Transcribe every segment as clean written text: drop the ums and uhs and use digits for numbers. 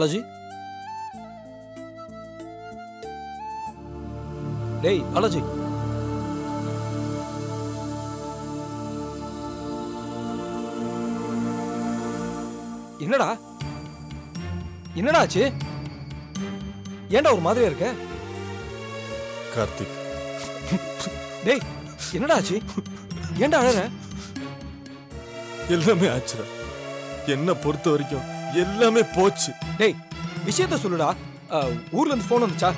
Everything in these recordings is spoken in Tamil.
பாலாஜி, டேய் பாலாஜி, என்னடா என்னடா ஆச்சு? ஏன்டா ஒரு மாதிரியா இருக்க? கார்த்திக், டேய் என்னடா ஆச்சு? ஏன்டா அழற? எல்லாமே ஆச்சுடா. என்ன பொறுத்த வரைக்கும் எல்லாமே போச்சு. டேய் விஷயத்த சொல்லுடா. ஊர்ல இருந்து போன் வந்துச்சா?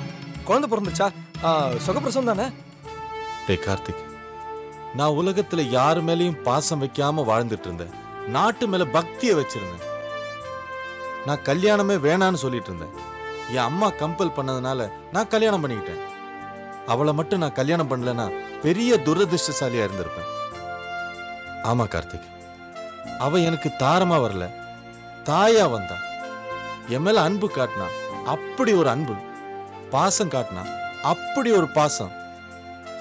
குழந்தை பிறந்துச்சா? சுகப்பிரசவம் தானே? டேய் கார்த்திக், நான் உலகத்துல யாரு மேலயும் பாசம் வைக்காம வாழ்ந்துட்டு இருந்தேன். நாட்டு மேல பக்தியை வச்சிருந்தேன். நான் கல்யாணமே வேணான்னு சொல்லிட்டு இருந்தேன். என் அம்மா கம்பல் பண்ணதுனால நான் கல்யாணம் பண்ணிக்கிட்டேன். அவளை மட்டும் நான் கல்யாணம் பண்ணலன்னா பெரிய துரதிருஷ்டசாலியா இருந்திருப்பேன். ஆமா கார்த்திக், அவ எனக்கு தாரமா வரல, தாயா வந்தா. என் மேல அன்பு காட்டினா, அப்படி ஒரு அன்பு. பாசம் காட்டினா, அப்படி ஒரு பாசம்.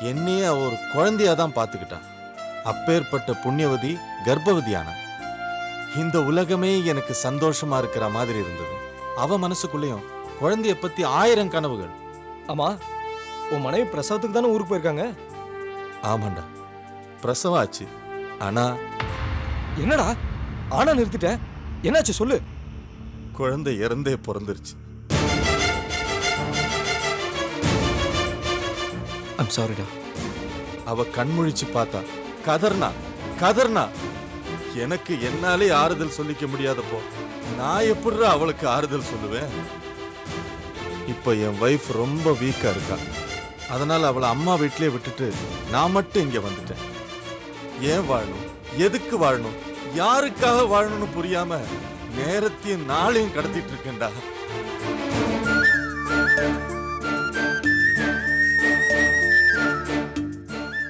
என்னையே அவ ஒரு குழந்தையா தான் பார்த்துக்கிட்டா. அப்பேற்பட்ட புண்ணியவதி கர்ப்பவதியானா. இந்த உலகமே எனக்கு சந்தோஷமா இருக்கிற மாதிரி இருந்தது. அவ மனசுக்குள்ளேயும் குழந்தைய பத்தி 1000 கனவுகள். ஆமா, உன் மனைவி பிரசவத்துக்கு தானே ஊருக்கு போயிருக்காங்க? ஆமாண்டா, பிரசவம் ஆச்சு. ஆனா என்னடா ஆனா நிறுத்திட்ட? என்னாச்சு சொல்லு. குழந்தை இறந்தே பிறந்துருச்சு. ஐம் சாரிடா. அவ கண்முழிச்சு பார்த்தா, கதர்னா கதர்னா. எனக்கு என்னாலே ஆறுதல் சொல்லிக்க முடியாதப்போ நான் எப்படி அவளுக்கு ஆறுதல் சொல்லுவேன்? இப்ப என் வைஃப் ரொம்ப வீக்கா இருக்கா. அதனால அவளை அம்மா வீட்டிலே விட்டுட்டு நான் மட்டும் இங்க வந்துட்டேன். ஏன் வாழணும், எதுக்கு வாழணும், யாருக்காக வாழணும்னு புரியாம நேரத்தையும் நாளையும் கடத்திட்டு இருக்கேன்டா.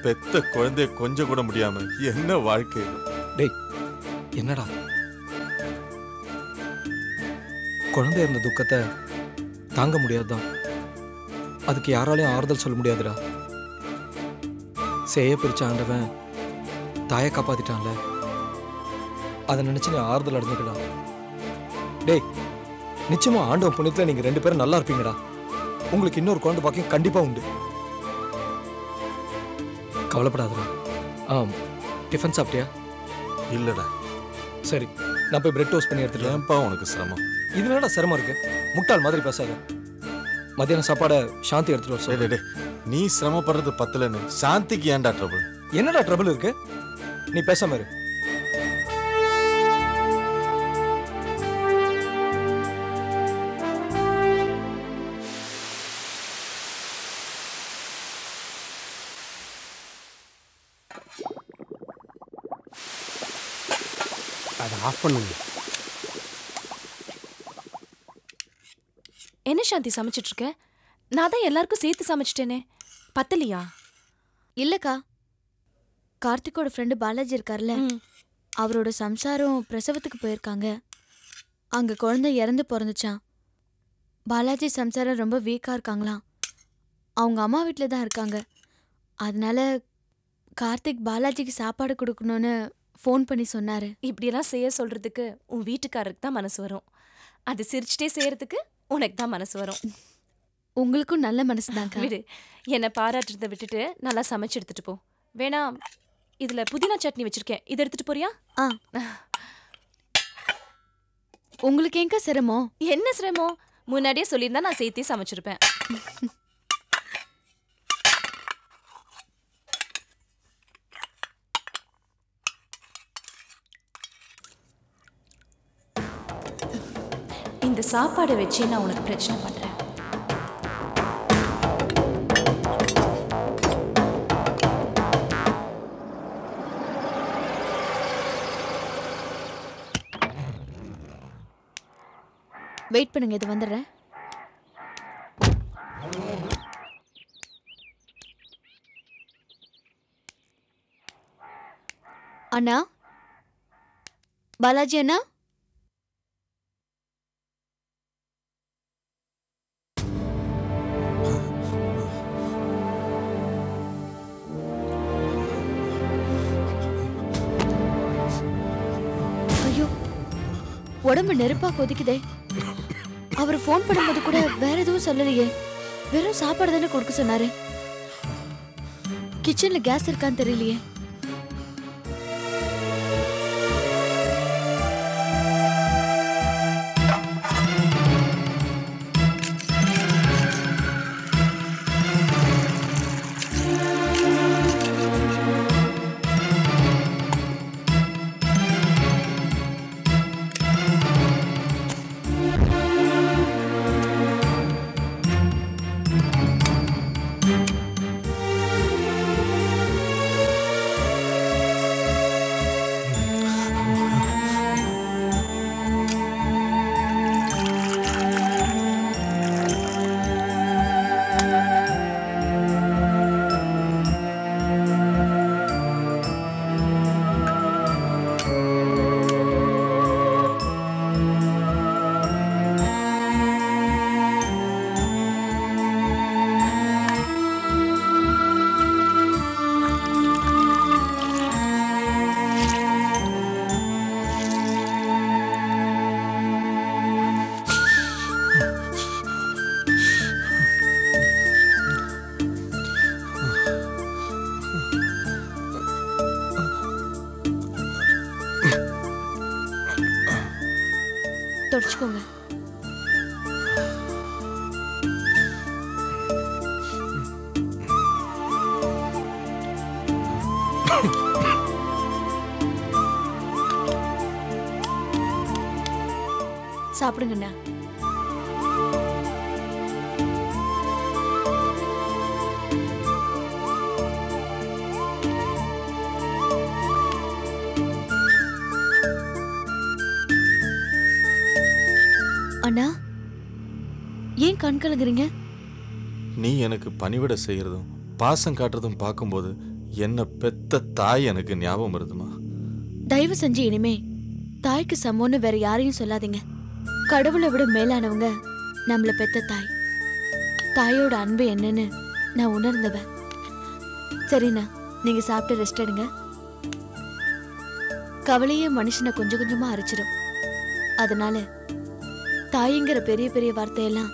பெத்த குழந்தைய கொஞ்சம் கூட முடியாம என்ன வாழ்க்கை? டேய் என்னடா, குழந்தை இருந்த துக்கத்தை தாங்க முடியாதுதான். அதுக்கு யாராலையும் ஆறுதல் சொல்ல முடியாதுடா. செய்ய பிரிச்ச ஆண்டவன் தாயை காப்பாத்திட்டான்ல, அதை நினைச்சு நீ ஆறுதல் அடைஞ்சுக்கடா. டேய் நிச்சயமா ஆண்டவன் புண்ணியத்துல நீங்க 2 பேரும் நல்லா இருப்பீங்கடா. உங்களுக்கு இன்னொரு குழந்தை பாக்கியம் கண்டிப்பா உண்டு. கவலைப்படாதடா. டிஃபன் சாப்பிட்டியா? இல்லடா. சரி, நான் போய் பிரெட் டோஸ்ட் பண்ணி எடுத்துட்டு. ஏன்பா உனக்கு சிரமம்? இது என்னடா சிரமம் இருக்கு? முட்டாள் மாதிரி பேசாத. மத்தியான சாப்பாடை சாந்தி எடுத்துட்டு வர சொல்லு. நீ சிரமப்படுறது பத்தலன்னு சாந்திக்கு ஏன்டா ட்ரபிள்? என்னடா ட்ரபிள் இருக்கு? நீ பேசாம இரு. அதை ஆஃப் பண்ணுங்க. என்ன சாந்தி சமைச்சிட்டு இருக்க? நான் தான் எல்லாருக்கும் சேர்த்து சமைச்சிட்டேனே, பத்தலையா? இல்லக்கா, கார்த்திகோட ஃப்ரெண்டு பாலாஜி இருக்கார்ல, அவரோட சம்சாரம் பிரசவத்துக்கு போயிருக்காங்க. அங்க குழந்தை இறந்து பிறந்துச்சான். பாலாஜி சம்சாரம் ரொம்ப வீக்கா இருக்காங்களாம். அவங்க அம்மா வீட்டில் தான் இருக்காங்க. அதனால கார்த்திக் பாலாஜிக்கு சாப்பாடு கொடுக்கணும்னு ஃபோன் பண்ணி சொன்னாரு. இப்படியெல்லாம் செய்ய சொல்றதுக்கு உன் வீட்டுக்காரருக்கு தான் மனசு வரும். அது சிரிச்சுட்டே செய்யறதுக்கு உனக்கு தான் மனசு வரும். உங்களுக்கும் நல்ல மனசு தாங்க. விடு, என்னை பாராட்டுறதை விட்டுட்டு நல்லா சமைச்சு எடுத்துட்டு போ. வேணா இதுல புதினா சட்னி வச்சிருக்கேன், இதை எடுத்துட்டு போறியா? உங்களுக்கு எங்க சிரமம்? என்ன சிரமம்? முன்னாடியே சொல்லியிருந்தா நான் சேர்த்தே சமைச்சிருப்பேன். இந்த சாப்பாடை வச்சு நான் உனக்கு பிரச்சனை பண்றேன். வெயிட் பண்ணுங்க, இது வந்துடுறேன். அண்ணா, பாலாஜி அண்ணா, ஐயோ, உடம்பு நெருப்பா கொதிக்குதே. அவர் ஃபோன் பண்ணும்போது கூட வேற எதுவும் சொல்லலையே. வெறும் சாப்பாடு தானே கொடுக்க சொன்னாரு. கிச்சன்ல கேஸ் இருக்கான்னு தெரியலையே. தொடச்சுக்கோங்க. சாப்பிடுங்கண்ணா. அண்ணா, ஏன் கண் கலங்குறீங்க? நீ எனக்கு பணிவிட செய்யறதும் பாசம் காட்டுறதும் பார்க்கும்போது என்ன பெத்த தாய் எனக்கு ஞாபகம் வருதுமா. தயவு செஞ்சு இனிமே தாய்க்கு சமம்னு வேற யாரையும் சொல்லாதீங்க. கடவுளை விட மேலானவங்க நம்மள பெத்த தாய். தாயோட அன்பு என்னன்னு நான் உணர்ந்தவன். சரிண்ணா, நீங்க சாப்பிட்டு ரெஸ்ட் எடுங்க. கவலையே மனுஷனை கொஞ்சம் கொஞ்சமா அரைச்சிடும். அதனால தாய்ங்கிற பெரிய பெரிய வார்த்தையெல்லாம்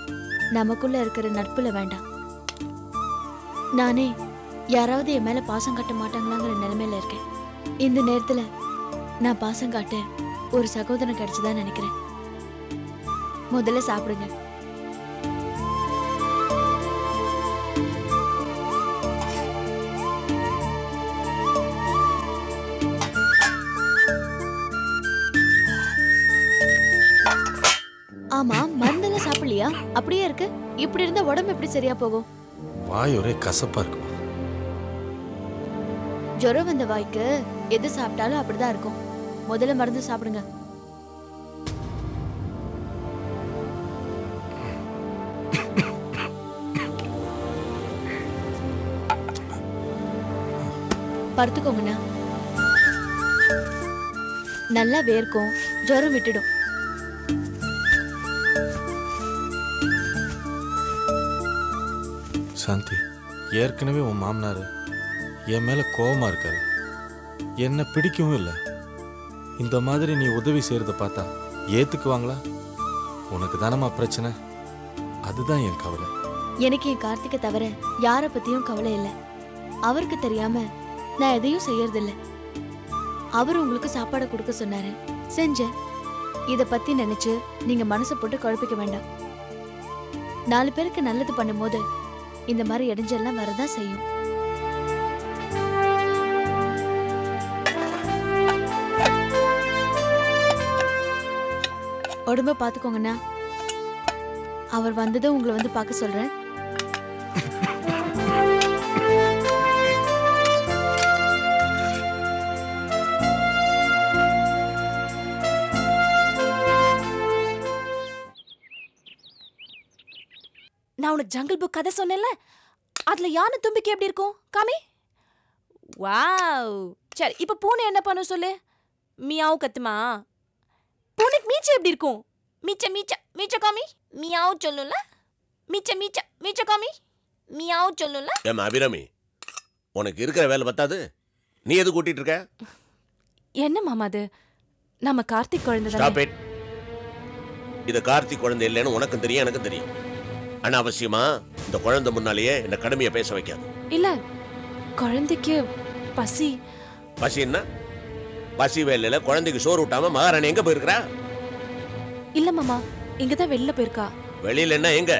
நமக்குள்ள இருக்கிற நட்புல வேண்டாம். நானே யாராவது என் மேல பாசம் காட்ட மாட்டாங்களாங்கிற நிலைமையில இருக்கேன். இந்த நேரத்துல நான் பாசம் காட்ட ஒரு சகோதரன் கிடைச்சுதான் நினைக்கிறேன். முதல்ல சாப்பிடுங்க. ஆமா, மருந்தெல்லாம் சாப்பிடலையா? அப்படியே இருக்கு. இப்படி இருந்தா உடம்பு எப்படி சரியா போகும்? வாய் ஒரே கசப்பா இருக்குமா. ஜுரம் வந்த வாய்க்கு எது சாப்பிட்டாலும் அப்படிதான் இருக்கும். முதல்ல மருந்து சாப்பிடுங்க. படுத்துக்கோங்கண்ணா. நல்லா வேர்க்கும், ஜுரம் விட்டுடும். சாந்தி, ஏற்கனவே உன் மாமனார் என் மேல கோபமா இருக்காரு. என்ன பிடிக்கவும் இல்லை. இந்த மாதிரி நீ உதவி செய்யறத பார்த்தா ஏத்துக்குவாங்களா? உனக்கு தானமா பிரச்சனை. அதுதான் என் கவலை. எனக்கு என் கார்த்திகை தவிர யார பத்தியும் கவலை இல்லை. அவருக்கு தெரியாம நான் எதையும் செய்யறதில்ல. அவர் உங்களுக்கு சாப்பாடு கொடுக்க சொன்னாரு, செஞ்சேன். இத பத்தி நினைச்சு நீங்க மனசை போட்டு குழப்பிக்க வேண்டாம். 4 பேருக்கு நல்லது பண்ணும் போது இந்த மாதிரி இடைஞ்செல்லாம் வரதான் செய்யும். உடம்ப பாத்துக்கோங்கண்ணா. அவர் வந்ததும் உங்களை வந்து பார்க்க சொல்றேன். நான் உனக்கு ஜங்கிள் புக் கதை சொன்னேன்ல, அதுல யானை தும்பிக்கை எப்படி இருக்கும் காமி? வாவ். சரி, இப்ப பூனை என்ன பண்ணும் சொல்லு? மியாவு கத்துமா? பூனைக்கு மீச்ச எப்படி இருக்கும்? மீச்ச மீச்ச மீச்ச காமி. மியாவு சொல்லும்ல. மீச்ச மீச்ச மீச்ச காமி. மியாவு சொல்லும்ல. ஏமா அபிராமி, உனக்கு இருக்கிற வேலை பத்தாது, நீ எது கூட்டிட்டு இருக்க? என்ன மாமா அது? நம்ம கார்த்திக் குழந்தை ஸ்டாப் தானே. இட். இது கார்த்திக் குழந்தை இல்லைன்னு உனக்கும் தெரியும் எனக்கும் தெரியும். அனாவசியமா இந்த குழந்தை முன்னாலேயே என்ன கடுமையா பேச வைக்காது. இல்ல குழந்தைக்கு பசி. பசி என்ன? பசி வேலையில குழந்தைக்கு சோறு விட்டாம மகாராணி எங்க போயிருக்கிறா? இல்ல மாமா, இங்கதான் வெளில போயிருக்கா. வெளியில என்ன எங்க?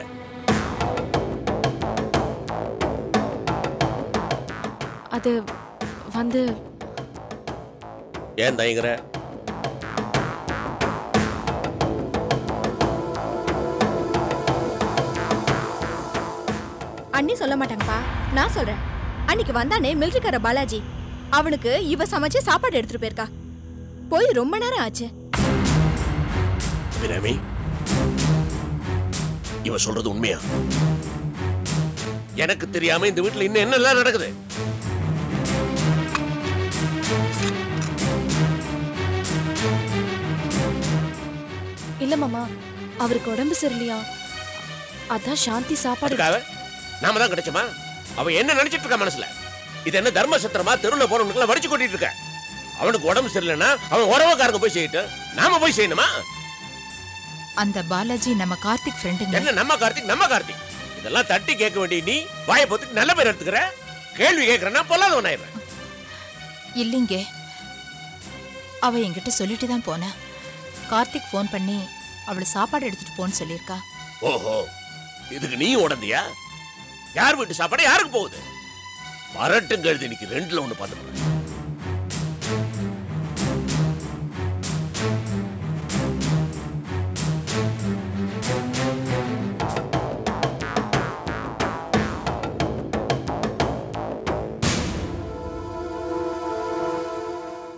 அது வந்து ஏன் தயங்குற? அண்ணி சொல்ல மாட்டாங்கப்பா, நான் சொல்றேன். அன்னைக்கு வந்தானே மிலிட்டரிக்கார பாலாஜி, அவனுக்கு இவ சமைச்சு சாப்பாடு எடுத்துட்டு போயிருக்கா. போய் ரொம்ப நேரம் ஆச்சு. அபிராமி, இவ சொல்றது உண்மையா? எனக்கு தெரியாம இந்த வீட்டுல இன்னும் என்னெல்லாம் நடக்குது? இல்ல மாமா, அவருக்கு உடம்பு சரியில்லையா, அதான் சாந்தி சாப்பாடு. நாம தான் கிடைச்சோமா? அவன் என்ன நினைச்சிட்டு இருக்கா மனசுல? இது என்ன தர்ம சத்திரமா? தெருவுல போறவனுக்கு வடிச்சு கொட்டிட்டு இருக்க. அவனுக்கு உடம்பு சரியில்லைன்னா அவன் உறவுக்காரங்க போய் செய்யிட்டு நாம போய் செய்யணுமா? அந்த பாலாஜி நம்ம கார்த்திக் ஃப்ரெண்டுங்க. என்ன நம்ம கார்த்திக் நம்ம கார்த்திக்? இதெல்லாம் தட்டி கேட்க வேண்டிய நீ வாயை போத்துட்டு நல்ல பேர் எடுத்துக்கிற. கேள்வி கேட்கறனா பொல்லாதவன் ஆயிடுறேன். இல்லைங்க, அவ என்கிட்ட சொல்லிட்டு தான் போனா. கார்த்திக் ஃபோன் பண்ணி அவளை சாப்பாடு எடுத்துட்டு போன்னு சொல்லியிருக்கா. ஓஹோ, இதுக்கு நீ உடந்தியா? யார் வீட்டு சாப்பாடு யாருக்கு போகுது? வரட்டும் கழுது, இன்னைக்கு ரெண்டுல ஒண்ணு பார்த்துக்கிறேன்.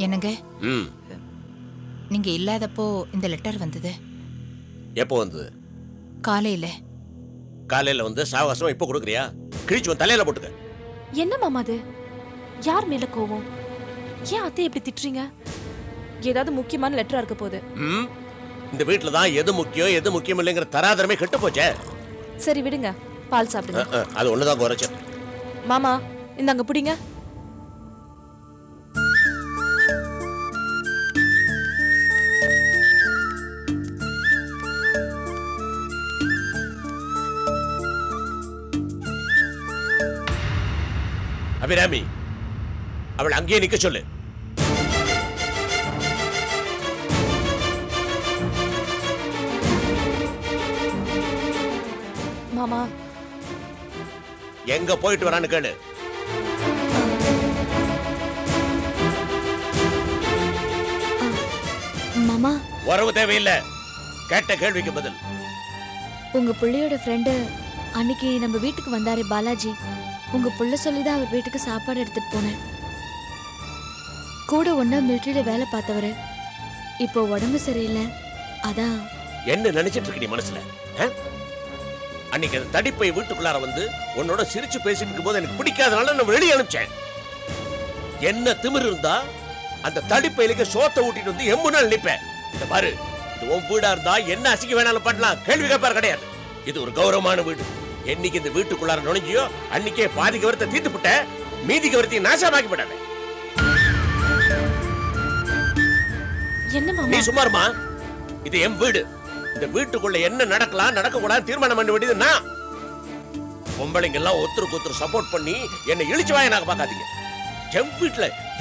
என்னங்க, நீங்க இல்லாதப்போ இந்த லெட்டர் வந்தது. எப்போ வந்தது? காலையில. காலையில வந்து சாவகாசம் இப்ப கொடுக்குறியா? கிழிச்சு தலையில போட்டுக்க. என்ன மாமா அது? யார் மேல கோவம்? ஏன் அத்தை எப்படி திட்டுறீங்க? ஏதாவது முக்கியமான லெட்டரா இருக்க போகுது. இந்த வீட்டுல தான் எது முக்கியம் எது முக்கியம் இல்லைங்கிற தராதரமே கெட்டு போச்சே. சரி விடுங்க, பால் சாப்பிடுங்க. அது ஒண்ணுதான் குறைச்சு. மாமா இந்தாங்க புடிங்க. அபிராமி, அவள் அங்கேயே நிக்க சொல்லு. மாமா எங்க போயிட்டு வரான்னு கேளு. மாமா, உறவு தேவையில்லை, கேட்ட கேள்விக்கு பதில். உங்க பிள்ளையோட ஃப்ரெண்டு அன்னைக்கு நம்ம வீட்டுக்கு வந்தாரு பாலாஜி. உங்க புள்ள சொல்லிதான் அவர் வீட்டுக்கு சாப்பாடு எடுத்துட்டு போனேன். கூட ஒன்னா மிலிட்டரியில வேலை பார்த்தவரு, இப்போ உடம்பு சரியில்லை, அதான். என்ன நினைச்சிட்டு இருக்க நீ மனசுல? அன்னைக்கு அந்த தடிப்பை வீட்டுக்குள்ளார வந்து உன்னோட சிரிச்சு பேசிட்டு இருக்கும் போது எனக்கு பிடிக்காதனால நான் வெளியே அனுப்பிச்சேன். என்ன திமிர் இருந்தா அந்த தடிப்பையிலுக்கு சோத்தை ஊட்டிட்டு வந்து எம்புனால நிப்பேன். இந்த பாரு, இது உன் வீடா இருந்தா என்ன அசிக்க வேணாலும் பண்ணலாம், கேள்வி கேட்பாரு கிடையாது. இது ஒரு கௌரவமான வீடு. என்னைக்கு இந்த வீட்டுக்குள்ளார நுழைஞ்சியோ அன்னைக்கே பாதி கவரத்தை தீர்த்து விட்ட, மீதி கவரத்தையும் நாசமாக்கி விடாத. என்ன நீ மாமா? சும்மாருமா, இது என் வீடு. இந்த வீட்டுக்குள்ள என்ன நடக்கலாம் நடக்க கூடாது தீர்மானம் பண்ண வேண்டியது நான். பொம்பளைங்க எல்லாம் ஒருத்தருக்கு ஒருத்தர் சப்போர்ட் பண்ணி என்னை இழிச்சு வாய நாங்க பார்க்காதீங்க.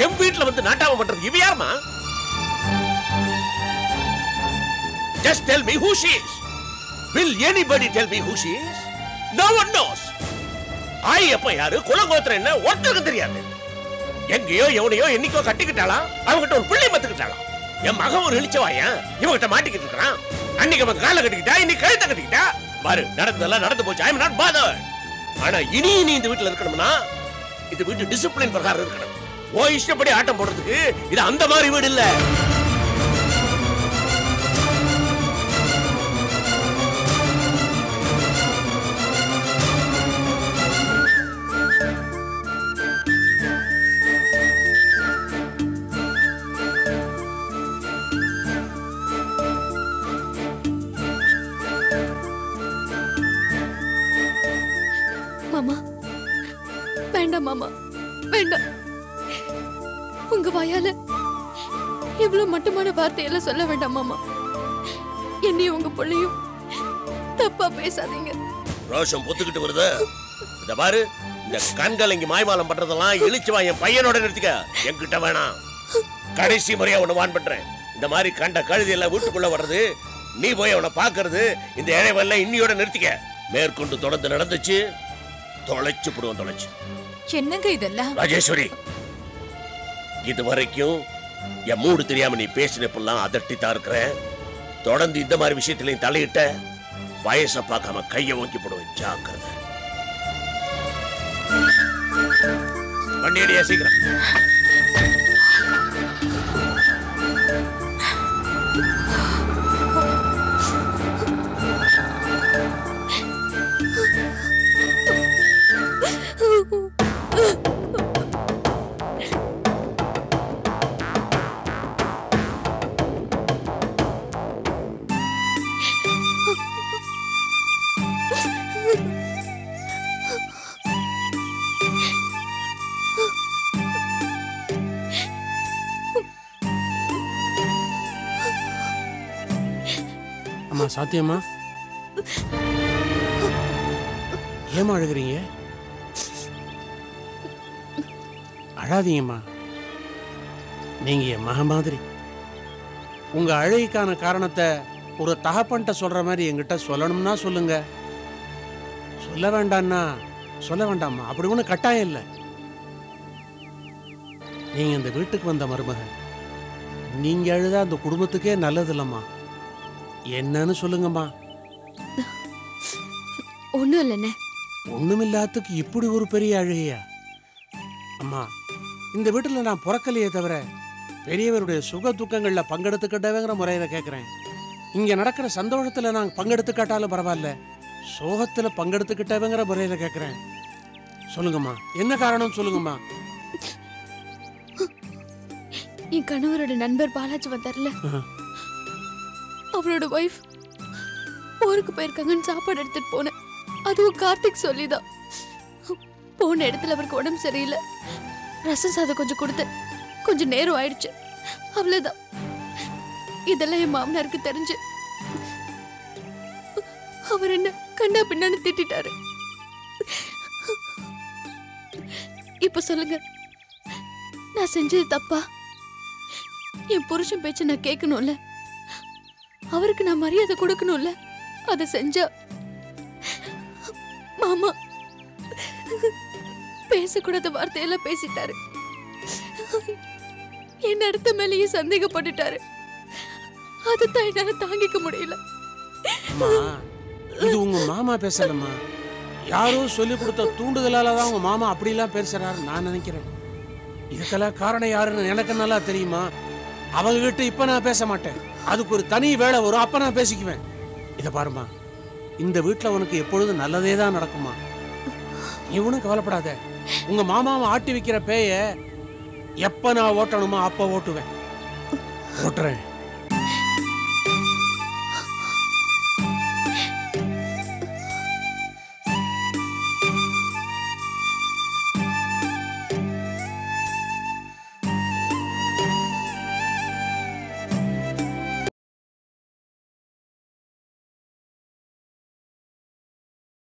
என் வீட்டுல வந்து நாட்டாம பண்றது இவ யாருமா? Just tell me who she is. Will anybody tell me who she is? No one knows. ஆய் அப்ப யாரு, குலகோத்திரம் என்ன ஒருத்தருக்கு தெரியாது. எங்கேயோ எவனையோ என்னைக்கோ கட்டிக்கிட்டாளா, அவங்கிட்ட ஒரு பிள்ளை மத்துக்கிட்டாளா. என் மகன் ஒரு இழிச்சவாயா இவங்கிட்ட மாட்டிக்கிட்டு இருக்கிறான். அன்னைக்கு அவன் காலை கட்டிக்கிட்டா, இன்னைக்கு கழுத்தை கட்டிக்கிட்டா. பாரு, நடந்ததெல்லாம் நடந்து போச்சு. I am not bothered. ஆனா இனி நீ இந்த வீட்டுல இருக்கணும்னா இந்த வீட்டு டிசிப்ளின் பிரகாரம் இருக்கணும். ஓ இஷ்டப்படி ஆட்டம் போடுறதுக்கு இது அந்த மாதிரி வீடு இல்ல. மாமா வேண்டாம், மாமா வேண்டாம். உங்க வாயால இவ்வளவு மட்டுமான வார்த்தையெல்லாம் சொல்ல வேண்டாம் மாமா. என்னையும் உங்க பிள்ளையும் தப்பா பேசாதீங்க. ரோஷம் பொத்துக்கிட்டு வருது. இத பாரு, இந்த கண்கள் இங்க மாய்மாலம் பண்றதெல்லாம் இழிச்சு வா, என் பையனோட நிறுத்திக்க. என்கிட்ட வேணாம். கடைசி முறையா உன்னை வான் பண்றேன். இந்த மாதிரி கண்ட கழுதி எல்லாம் வீட்டுக்குள்ள வர்றது, நீ போய் அவனை பாக்குறது, இந்த இழைவெல்லாம் இன்னியோட நிறுத்திக்க. மேற்கொண்டு தொடர்ந்து நடந்துச்சு, தொலைச்சு போடுவோம். தொலைச்சு என்னங்க இதெல்லாம்? ராஜேஸ்வரி, இது வரைக்கும் என் மூடு தெரியாம நீ பேசினப்பெல்லாம் அதட்டித்தான் இருக்கிறேன். தொடர்ந்து இந்த மாதிரி விஷயத்திலையும் தலையிட்ட வயசை பார்க்காம கையை ஓங்கி போடுவேன். ஜாக்கிரதை. வண்டியடியா சீக்கிரம். அம்மா சாத்தியம்மா, ஏமா அழுகிறீங்க? அழாதீங்கம்மா. நீங்க என் மக மாதிரி. உங்க அழகிக்கான காரணத்தை ஒரு தகப்பன்ட்ட சொல்ற மாதிரி என்கிட்ட சொல்லணும்னா சொல்லுங்க. சொல்ல வேண்டாம்னா சொல்ல வேண்டாம்மா. அப்படி ஒன்றும் கட்டாயம் இல்லை. நீங்க இந்த வீட்டுக்கு வந்த மருமக. நீங்க அழுதா அந்த குடும்பத்துக்கே நல்லது இல்லம்மா. என்னன்னு சொல்லுங்கம்மா. ஒண்ணும் இல்லைண்ணே. ஒண்ணுமில்லாததுக்கு இப்படி ஒரு பெரிய அழுகையா? அம்மா, இந்த வீட்டுல நான் பிறக்கலையே தவிர பெரியவருடைய சுக துக்கங்கள்ல பங்கெடுத்துக்கிட்டவேங்கிற முறையில கேட்கிறேன். இங்க நடக்கிற சந்தோஷத்துல நான் பங்கெடுத்துக்காட்டாலும் பரவாயில்ல, சோகத்துல பங்கெடுத்துக்கிட்டவேங்கிற முறையில கேட்கிறேன். சொல்லுங்கம்மா, என்ன காரணம் சொல்லுங்கம்மா. என் கணவரோட நண்பர் பாலாஜி வந்தார்ல, அவரோட ஒய்ஃப் ஊருக்கு போயிருக்காங்கன்னு சாப்பாடு எடுத்துட்டு போனேன். அதுவும் கார்த்திக் சொல்லிதான். போன இடத்துல அவருக்கு உடம்பு சரியில்லை. ரசம் சாதம் கொஞ்சம் கொடுத்து கொஞ்சம் நேரம் ஆயிடுச்சு, அவ்வளவுதான். இதெல்லாம் என் மாமனாருக்கு தெரிஞ்சு அவர் என்ன கண்டா பின்னான்னு திட்டாரு. இப்ப சொல்லுங்க, நான் செஞ்சது தப்பா? என் புருஷன் பேச்சு நான் கேட்கணும்ல, அவருக்கு நான் மரியாதை கொடுக்கணும்ல. அதை செஞ்சா மாமா பேசக்கூடாத வார்த்தையெல்லாம் பேசிட்டாரு. என் அடுத்த மேலேயே சந்தேகப்பட்டுட்டாரு. அதுதான் என்னால தாங்கிக்க முடியல. இது உங்க மாமா பேசலம்மா. யாரோ சொல்லி கொடுத்த தூண்டுதலால தான் உங்க மாமா அப்படிலாம் பேசுறாரு நான் நினைக்கிறேன். இதுக்கெல்லாம் காரணம் யாருன்னு எனக்கு நல்லா தெரியுமா. அவங்க கிட்ட இப்ப நான் பேச மாட்டேன். அதுக்கு ஒரு தனி வேலை வரும், அப்ப நான் பேசிக்குவேன். இத பாருமா, இந்த வீட்டுல உனக்கு எப்பொழுதும் நல்லதே தான் நடக்குமா. நீ ஒன்றும் கவலைப்படாத. உங்க மாமாவை ஆட்டி வைக்கிற பேய எப்ப நான் ஓட்டணுமோ அப்ப ஓட்டுவேன். ஓட்டுறேன்.